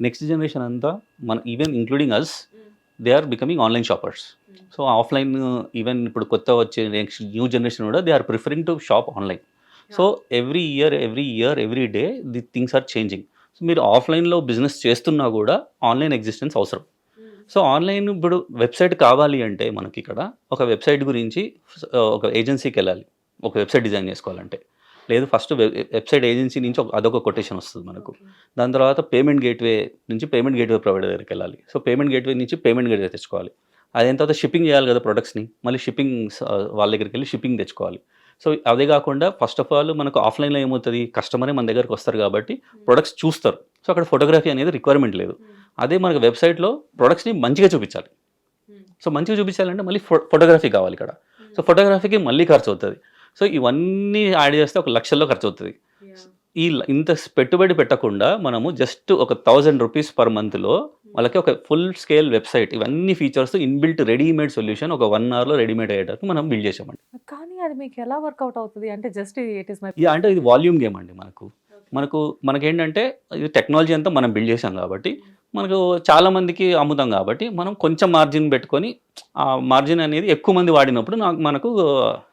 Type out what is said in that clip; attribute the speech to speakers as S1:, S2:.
S1: Next generation అంతా మన even including us they are becoming online shoppers. So offline even ఇప్పుడు కొత్త వచ్చే నెక్స్ట్ న్యూ జనరేషన్ కూడా they are preferring to shop online. So every day the things are changing. So మీరు ఆఫ్లైన్లో business చేస్తున్నా కూడా ఆన్లైన్ ఎగ్జిస్టెన్స్ అవసరం. So online ఇప్పుడు వెబ్సైట్ కావాలి అంటే మనకి ఇక్కడ ఒక వెబ్సైట్ గురించి ఒక ఏజెన్సీకి వెళ్ళాలి ఒక వెబ్సైట్ డిజైన్ చేసుకోవాలంటే. లేదు ఫస్ట్ వెబ్సైట్ ఏజెన్సీ నుంచి అదొక కొటేషన్ వస్తుంది మనకు. దాని తర్వాత పేమెంట్ గేట్వే నుంచి పేమెంట్ గేట్వే ప్రొవైడర్ దగ్గరికి వెళ్ళాలి. సో పేమెంట్ గేట్వే నుంచి పేమెంట్ గేట్వే తెచ్చుకోవాలి. అదైన తర్వాత షిప్పింగ్ చేయాలి కదా ప్రొడక్ట్స్ని, మళ్ళీ షిప్పింగ్ వాళ్ళ దగ్గరికి వెళ్ళి షిప్పింగ్ తెచ్చుకోవాలి. సో అదే కాకుండా ఫస్ట్ ఆఫ్ ఆల్ మనకు ఆఫ్లైన్లో ఏమవుతుంది, కస్టమరే మన దగ్గరకు వస్తారు కాబట్టి ప్రొడక్ట్స్ చూస్తారు. సో అక్కడ ఫోటోగ్రఫీ అనేది రిక్వైర్మెంట్ లేదు. అదే మనకు వెబ్సైట్లో ప్రొడక్ట్స్ని మంచిగా చూపించాలి. సో మంచిగా చూపించాలంటే మళ్ళీ ఫోటోగ్రఫీ కావాలి ఇక్కడ. సో ఫోటోగ్రఫీకి మళ్ళీ ఖర్చు అవుతుంది. సో ఇవన్నీ యాడ్ చేస్తే ఒక లక్షల్లో ఖర్చు అవుతుంది. ఇంత పెట్టుబడి పెట్టకుండా మనము జస్ట్ ఒక 1000 రూపీస్ పర్ మంత్లో వాళ్ళకి ఒక ఫుల్ స్కేల్ వెబ్సైట్ ఇవన్నీ ఫీచర్స్ ఇన్బిల్ట్ రెడీమేడ్ సొల్యూషన్ ఒక 1 అవర్లో రెడీమేడ్ అయ్యేటట్టు మనం బిల్డ్ చేసామండి.
S2: కానీ అది మీకు ఎలా వర్కౌట్ అవుతుంది అంటే జస్ట్ ఇట్ ఈస్ మై
S1: అంటే ఇది వాల్యూమ్ గేమ్ అండి. మనకేంటంటే ఇది టెక్నాలజీ అంతా మనం బిల్డ్ చేసాం కాబట్టి మనకు చాలా మందికి అమ్ముతాం కాబట్టి మనం కొంచెం మార్జిన్ పెట్టుకొని ఆ మార్జిన్ అనేది ఎక్కువ మంది వాడినప్పుడు మనకు